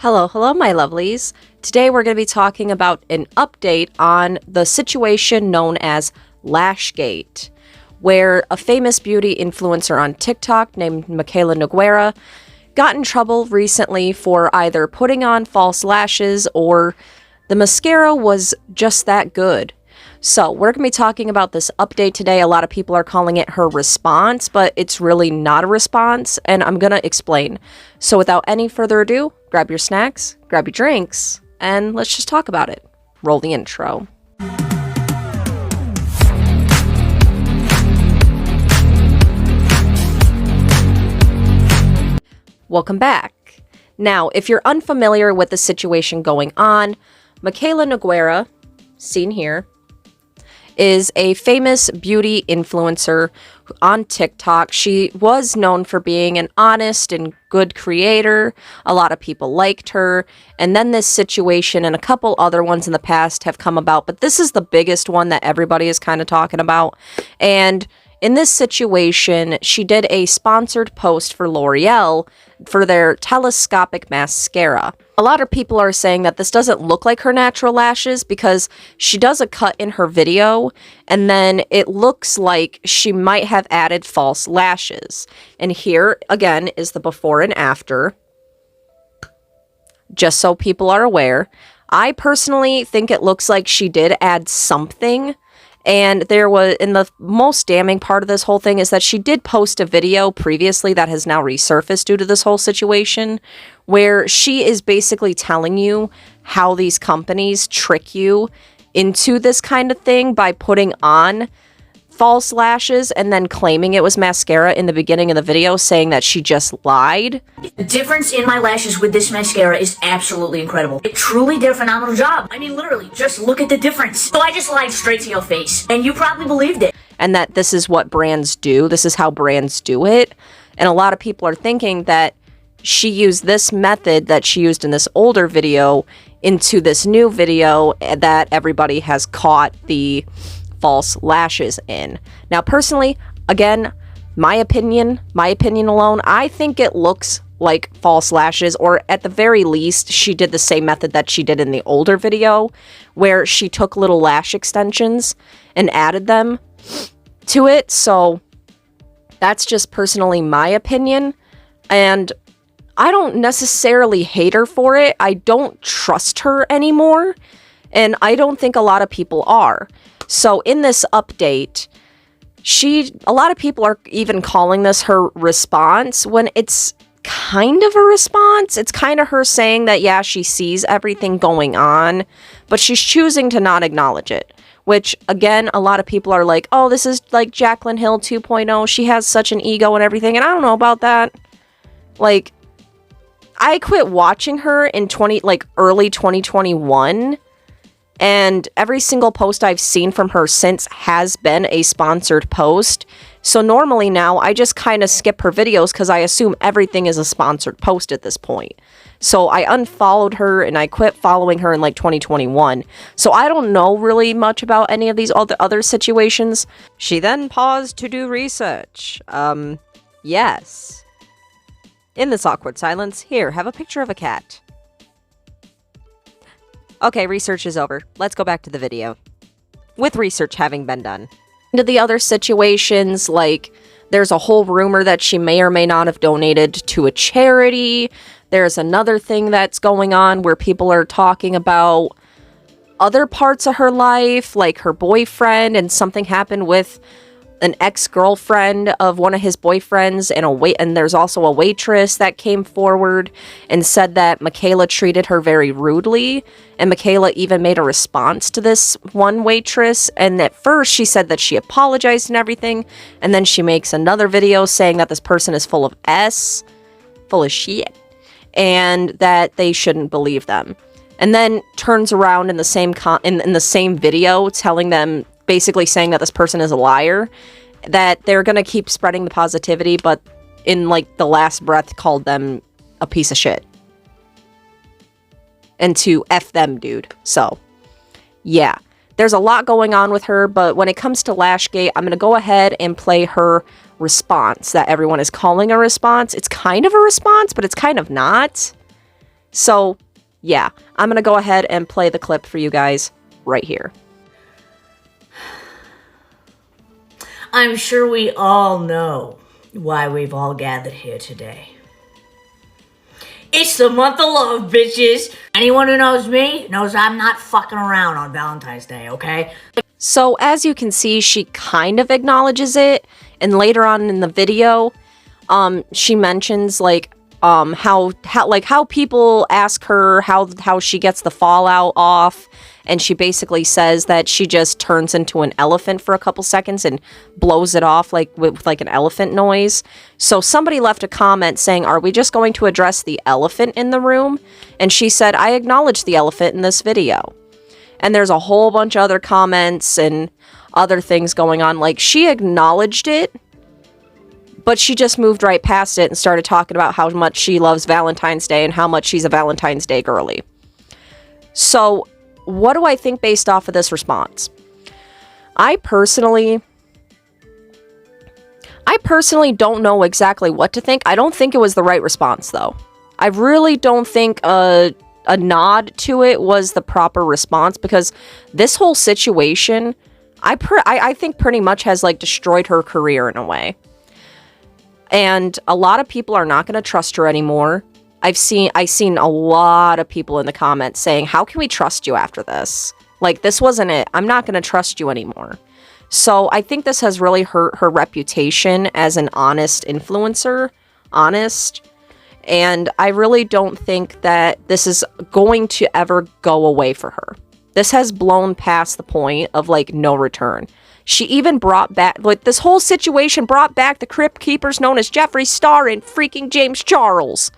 Hello, my lovelies. Today we're going to be talking about an update on the situation known as Lashgate, where a famous beauty influencer on TikTok named Michaela Noguera got in trouble recently for either putting on false lashes or the mascara was just that good. So we're going to be talking about this update today. A lot of people are calling it her response, but it's really not a response, and I'm going to explain. So without any further ado, grab your snacks, grab your drinks, and let's just talk about it. Roll the intro. Welcome back. Now, if you're unfamiliar with the situation going on, Michaela Noguera, seen here, is a famous beauty influencer on TikTok. She was known for being an honest and good creator. A lot of people liked her. And then this situation and a couple other ones in the past have come about. But this is the biggest one that everybody is kind of talking about. And in this situation, she did a sponsored post for L'Oreal for their telescopic mascara. A lot of people are saying that this doesn't look like her natural lashes because she does a cut in her video and then it looks like she might have added false lashes. And here, again, is the before and after, just so people are aware. I personally think it looks like she did add something. And there was, and the most damning part of this whole thing is that she did post a video previously that has now resurfaced due to this whole situation, where she is basically telling you how these companies trick you into this kind of thing by putting on false lashes and then claiming it was mascara in the beginning of the video, saying that she just lied. The difference in my lashes with this mascara is absolutely incredible. It truly did a phenomenal job. I mean, literally, just look at the difference. So I just lied straight to your face, and you probably believed it. And that this is what brands do. This is how brands do it. And a lot of people are thinking that she used this method that she used in this older video into this new video that everybody has caught the false lashes in. Now, personally, again, my opinion alone, I think it looks like false lashes, or at the very least, she did the same method that she did in the older video, where she took little lash extensions and added them to it. So that's just personally my opinion, and I don't necessarily hate her for it. I don't trust her anymore, and I don't think a lot of people are. So in this update, a lot of people are even calling this her response when it's kind of a response. It's kind of her saying that, yeah, she sees everything going on, but she's choosing to not acknowledge it. Which, again, a lot of people are like, oh, this is like Jaclyn Hill 2.0. She has such an ego and everything. And I don't know about that. Like, I quit watching her in early 2021. And every single post I've seen from her since has been a sponsored post. So normally now I just kind of skip her videos because I assume everything is a sponsored post at this point. So I unfollowed her and I quit following her in 2021. So I don't know really much about any of these other situations. She then paused to do research. Yes. In this awkward silence, here, have a picture of a cat. Okay, research is over. Let's go back to the video. With research having been done. Into the other situations, like, there's a whole rumor that she may or may not have donated to a charity. There's another thing that's going on where people are talking about other parts of her life, like her boyfriend, and something happened with an ex-girlfriend of one of his boyfriends, and there's also a waitress that came forward and said that Michaela treated her very rudely, and Michaela even made a response to this one waitress, and at first she said that she apologized and everything, and then she makes another video saying that this person is full of shit, and that they shouldn't believe them, and then turns around in the same video telling them, basically saying that this person is a liar, that they're going to keep spreading the positivity, but in the last breath called them a piece of shit. And to F them, dude. So, yeah. There's a lot going on with her, but when it comes to Lashgate, I'm going to go ahead and play her response that everyone is calling a response. It's kind of a response, but it's kind of not. So, yeah, I'm going to go ahead and play the clip for you guys right here. I'm sure we all know why we've all gathered here today. It's the month of love, bitches. Anyone who knows me knows I'm not fucking around on Valentine's Day, okay? So as you can see, she kind of acknowledges it, and later on in the video, she mentions how people ask her how she gets the fallout off, and she basically says that she just turns into an elephant for a couple seconds and blows it off with an elephant noise. So somebody left a comment saying, "Are we just going to address the elephant in the room?" And she said, "I acknowledge the elephant in this video." And there's a whole bunch of other comments and other things going on. Like, she acknowledged it, but she just moved right past it and started talking about how much she loves Valentine's Day and how much she's a Valentine's Day girly. So, what do I think based off of this response? I personally don't know exactly what to think. I don't think it was the right response, though. I really don't think a nod to it was the proper response, because this whole situation, I think pretty much has destroyed her career in a way. And a lot of people are not going to trust her anymore. I've seen a lot of people in the comments saying, "How can we trust you after this? This wasn't it. I'm not going to trust you anymore." So I think this has really hurt her reputation as an honest influencer. And I really don't think that this is going to ever go away for her. This has blown past the point of no return. She even brought back, this whole situation brought back the crypt keepers known as Jeffree Star and freaking James Charles.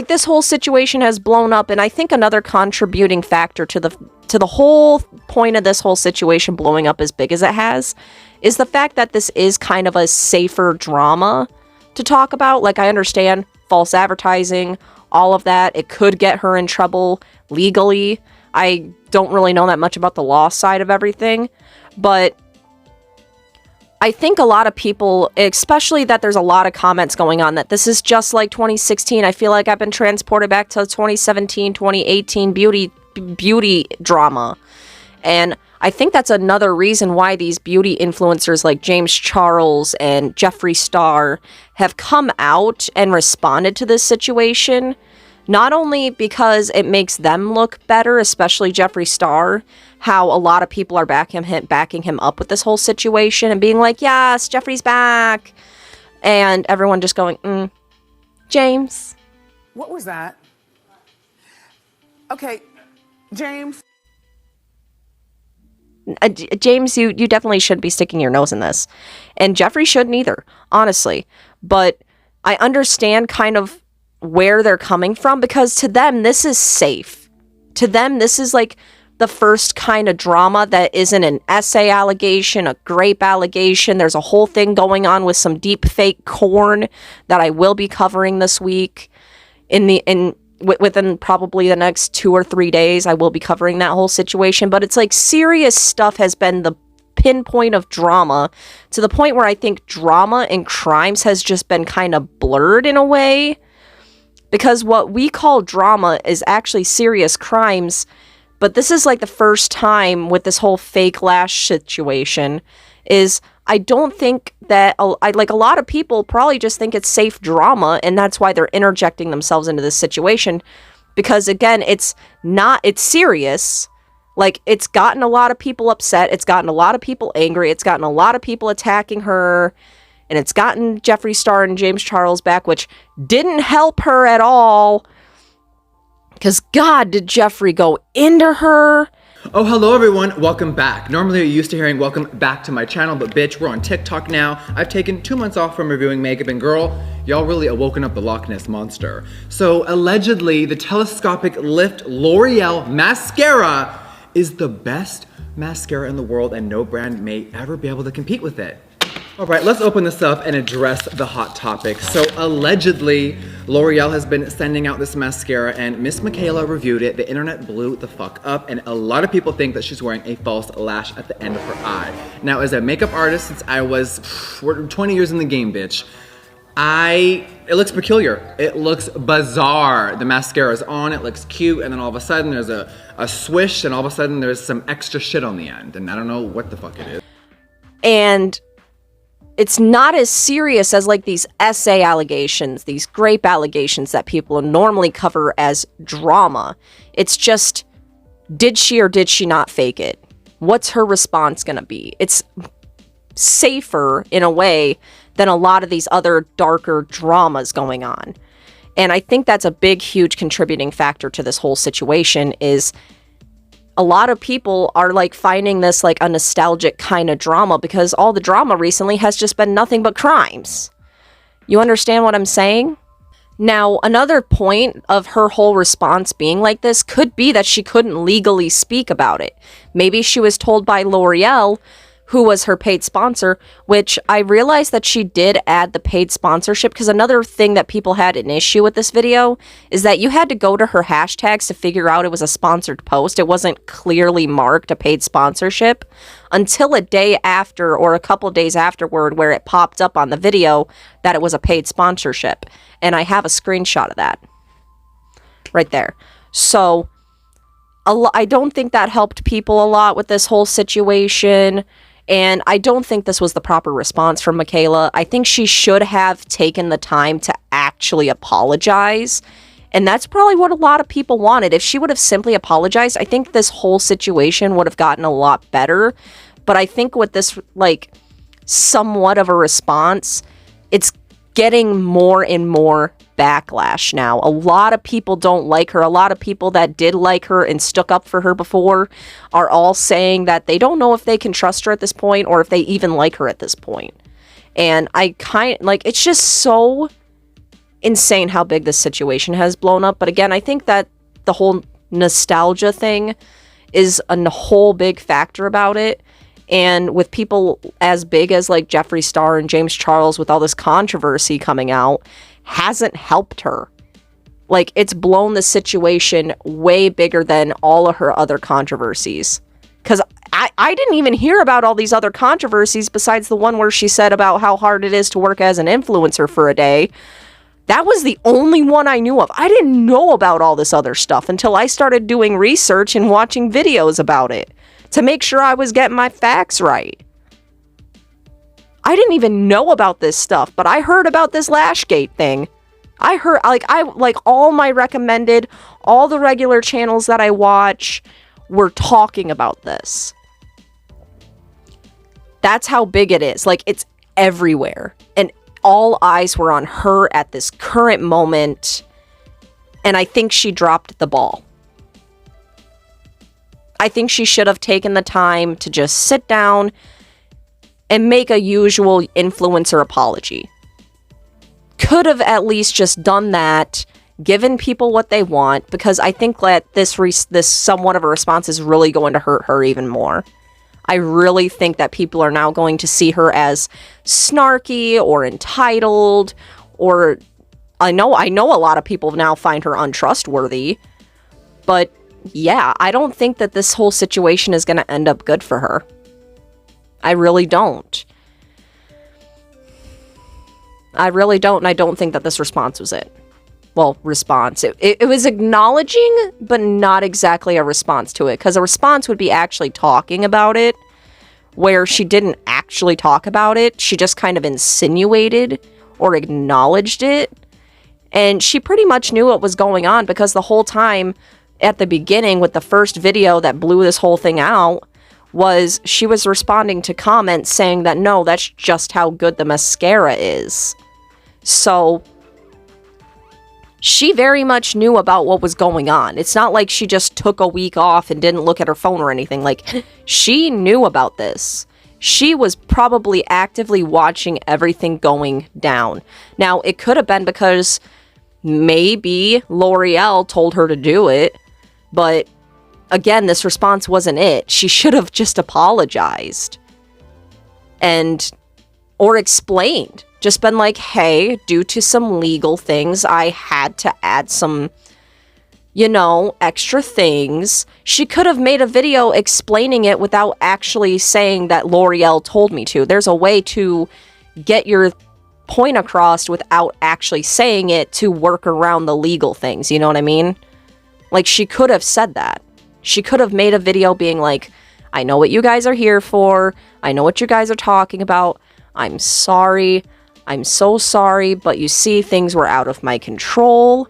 This whole situation has blown up, and I think another contributing factor to the whole point of this whole situation blowing up as big as it has is the fact that this is kind of a safer drama to talk about. I understand false advertising, all of that. It could get her in trouble legally. I don't really know that much about the law side of everything, but I think a lot of people, especially that there's a lot of comments going on that this is just like 2016. I feel like I've been transported back to 2017, 2018 beauty drama. And I think that's another reason why these beauty influencers like James Charles and Jeffree Star have come out and responded to this situation. Not only because it makes them look better, especially Jeffree Star, how a lot of people are backing him up with this whole situation and being like, yes, Jeffree's back. And everyone just going, James. What was that? Okay, James. James, you definitely shouldn't be sticking your nose in this. And Jeffree shouldn't either, honestly. But I understand kind of where they're coming from, because to them, this is safe. To them, this is like the first kind of drama that isn't an essay allegation, a grape allegation. There's a whole thing going on with some deep fake corn that I will be covering this week. Within probably the next 2 or 3 days, I will be covering that whole situation. But it's like serious stuff has been the pinpoint of drama, to the point where I think drama and crimes has just been kind of blurred in a way. Because what we call drama is actually serious crimes. But this is like the first time with this whole fake lash situation is I don't think that, a lot of people probably just think it's safe drama, and that's why they're interjecting themselves into this situation. Because again, it's serious. It's gotten a lot of people upset. It's gotten a lot of people angry. It's gotten a lot of people attacking her. And it's gotten Jeffree Star and James Charles back, which didn't help her at all. Because God, did Jeffree go into her. Oh, hello everyone, welcome back. Normally you're used to hearing welcome back to my channel, but bitch, we're on TikTok now. I've taken 2 months off from reviewing makeup, and girl, y'all really awoken up the Loch Ness Monster. So allegedly, the telescopic lift L'Oreal mascara is the best mascara in the world, and no brand may ever be able to compete with it. All right, let's open this up and address the hot topic. So allegedly, L'Oreal has been sending out this mascara, and Miss Michaela reviewed it. The internet blew the fuck up, and a lot of people think that she's wearing a false lash at the end of her eye. Now, as a makeup artist, since I was 20 years in the game, bitch, It looks peculiar. It looks bizarre. The mascara's on, it looks cute, and then all of a sudden there's a swish, and all of a sudden there's some extra shit on the end, and I don't know what the fuck it is. And it's not as serious as like these essay allegations, these grape allegations that people normally cover as drama. It's just, did she or did she not fake it? What's her response gonna be? It's safer in a way than a lot of these other darker dramas going on. And I think that's a big, huge contributing factor to this whole situation is a lot of people are like finding this like a nostalgic kind of drama because all the drama recently has just been nothing but crimes. You understand what I'm saying? Now, another point of her whole response being like this could be that she couldn't legally speak about it. Maybe she was told by L'Oreal, who was her paid sponsor, which I realized that she did add the paid sponsorship, because another thing that people had an issue with this video is that you had to go to her hashtags to figure out it was a sponsored post. It wasn't clearly marked a paid sponsorship until a day after or a couple days afterward where it popped up on the video that it was a paid sponsorship. And I have a screenshot of that right there. So I don't think that helped people a lot with this whole situation. And I don't think this was the proper response from Michaela. I think she should have taken the time to actually apologize. And that's probably what a lot of people wanted. If she would have simply apologized, I think this whole situation would have gotten a lot better. But I think with this, like, somewhat of a response, it's getting more and more backlash now. A lot of people don't like her. A lot of people that did like her and stuck up for her before are all saying that they don't know if they can trust her at this point or if they even like her at this point. And it's just so insane how big this situation has blown up. But again, I think that the whole nostalgia thing is a whole big factor about it. And with people as big as like Jeffree Star and James Charles with all this controversy coming out, hasn't helped her. Like, it's blown the situation way bigger than all of her other controversies. Because I didn't even hear about all these other controversies besides the one where she said about how hard it is to work as an influencer for a day. That was the only one I knew of. I didn't know about all this other stuff until I started doing research and watching videos about it to make sure I was getting my facts right. I didn't even know about this stuff, but I heard about this Lashgate thing. I heard, all my recommended, all the regular channels that I watch were talking about this. That's how big it is. Like, it's everywhere. And all eyes were on her at this current moment. And I think she dropped the ball. I think she should have taken the time to just sit down and make a usual influencer apology. Could have at least just done that, given people what they want, because I think that this somewhat of a response is really going to hurt her even more. I really think that people are now going to see her as snarky or entitled, or I know a lot of people now find her untrustworthy, but yeah, I don't think that this whole situation is going to end up good for her. I really don't. I really don't, and I don't think that this response was it. Well, response. It was acknowledging, but not exactly a response to it, because a response would be actually talking about it, where she didn't actually talk about it. She just kind of insinuated or acknowledged it, and she pretty much knew what was going on, because the whole time at the beginning with the first video that blew this whole thing out, was she was responding to comments saying that, no, that's just how good the mascara is. So she very much knew about what was going on. It's not like she just took a week off and didn't look at her phone or anything. Like, she knew about this. She was probably actively watching everything going down. Now, it could have been because maybe L'Oreal told her to do it, but again, this response wasn't it. She should have just apologized or explained. Just been like, hey, due to some legal things, I had to add some, extra things. She could have made a video explaining it without actually saying that L'Oreal told me to. There's a way to get your point across without actually saying it to work around the legal things, you know what I mean? Like, she could have said that. She could have made a video being like, I know what you guys are here for. I know what you guys are talking about. I'm sorry. I'm so sorry, but you see, things were out of my control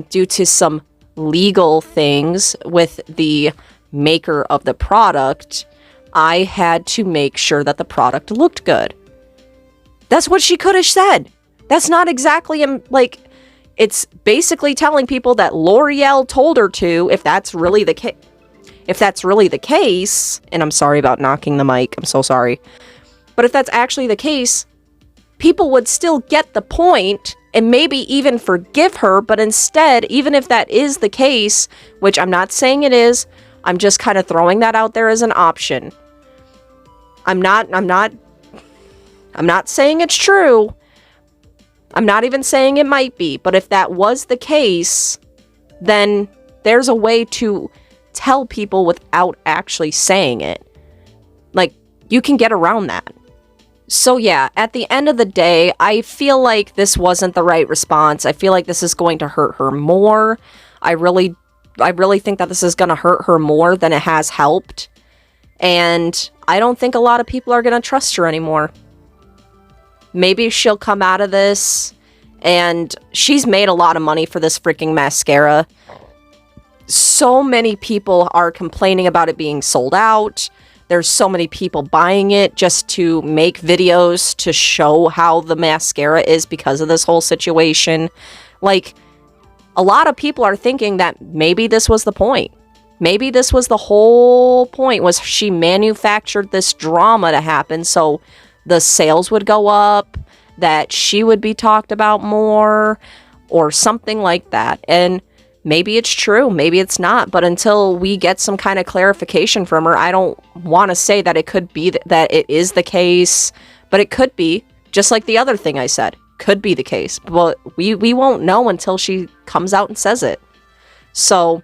due to some legal things with the maker of the product. I had to make sure that the product looked good. That's what she could have said. That's not exactly, like, it's basically telling people that L'Oreal told her to, if that's really the case. If that's really the case, and I'm sorry about knocking the mic, I'm so sorry. But if that's actually the case, people would still get the point and maybe even forgive her, but instead, even if that is the case, which I'm not saying it is, I'm just kind of throwing that out there as an option. I'm not saying it's true. I'm not even saying it might be, but if that was the case, then there's a way to tell people without actually saying it. Like, you can get around that. So yeah, at the end of the day, I feel like this wasn't the right response. I feel like this is going to hurt her more. I really think that this is going to hurt her more than it has helped. And I don't think a lot of people are going to trust her anymore. Maybe she'll come out of this, and she's made a lot of money for this freaking mascara. So many people are complaining about it being sold out. There's so many people buying it just to make videos to show how the mascara is because of this whole situation. Like, a lot of people are thinking that maybe this was the point. Maybe this was the whole point, was she manufactured this drama to happen so the sales would go up, that she would be talked about more, or something like that. And maybe it's true, maybe it's not, but until we get some kind of clarification from her, I don't want to say that it could be that it is the case, but it could be, just like the other thing I said, could be the case. But we won't know until she comes out and says it. So,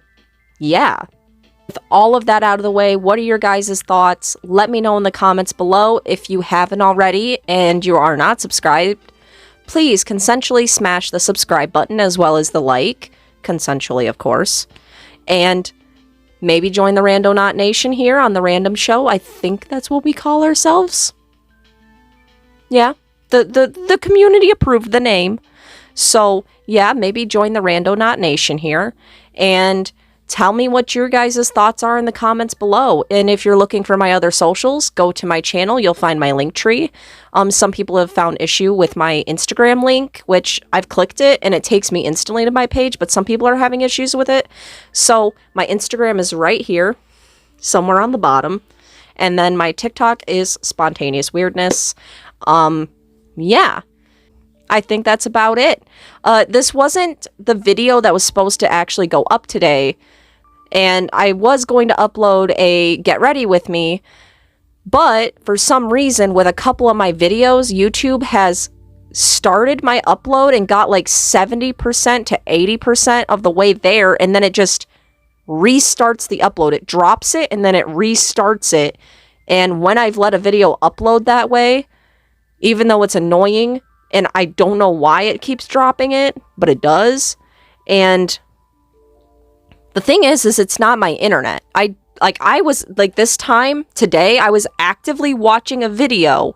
yeah. With all of that out of the way, what are your guys' thoughts? Let me know in the comments below. If you haven't already and you are not subscribed, please consensually smash the subscribe button as well as the like. Consensually, of course. And maybe join the Rando Not Nation here on the Random Show. I think that's what we call ourselves. Yeah, the community approved the name. So, yeah, maybe join the Rando Not Nation here. And tell me what your guys' thoughts are in the comments below. And if you're looking for my other socials, go to my channel. You'll find my link tree. Some people have found issue with my Instagram link, which I've clicked it and it takes me instantly to my page, but some people are having issues with it. So my Instagram is right here, somewhere on the bottom. And then my TikTok is Spontaneous Weirdness. Yeah. I think that's about it. This wasn't the video that was supposed to actually go up today. And I was going to upload a Get Ready With Me, but for some reason, with a couple of my videos, YouTube has started my upload and got like 70% to 80% of the way there, and then it just restarts the upload. It drops it, and then it restarts it. And when I've let a video upload that way, even though it's annoying, and I don't know why it keeps dropping it, but it does, and the thing is it's not my internet. I was, like, this time, today, I was actively watching a video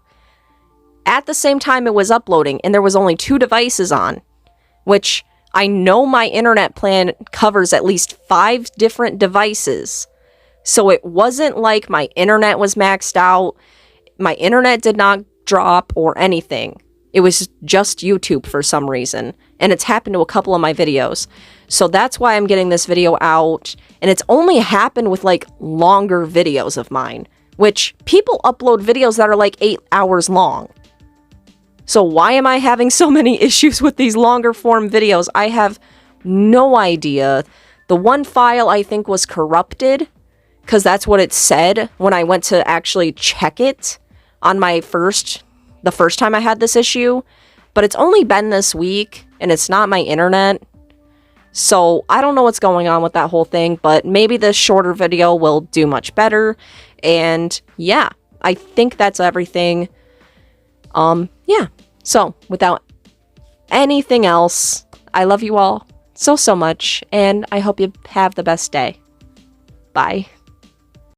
at the same time it was uploading, and there was only 2 devices on, which I know my internet plan covers at least 5 different devices. So it wasn't like my internet was maxed out. My internet did not drop or anything. It was just YouTube for some reason, and it's happened to a couple of my videos. So that's why I'm getting this video out, and it's only happened with, like, longer videos of mine, which people upload videos that are, like, 8 hours long. So why am I having so many issues with these longer form videos? I have no idea. The one file, I think, was corrupted, because that's what it said when I went to actually check it on the first time I had this issue, but it's only been this week, and it's not my internet. So I don't know what's going on with that whole thing, but maybe this shorter video will do much better. And yeah, I think that's everything. Yeah. So, without anything else, I love you all so much, and I hope you have the best day. Bye.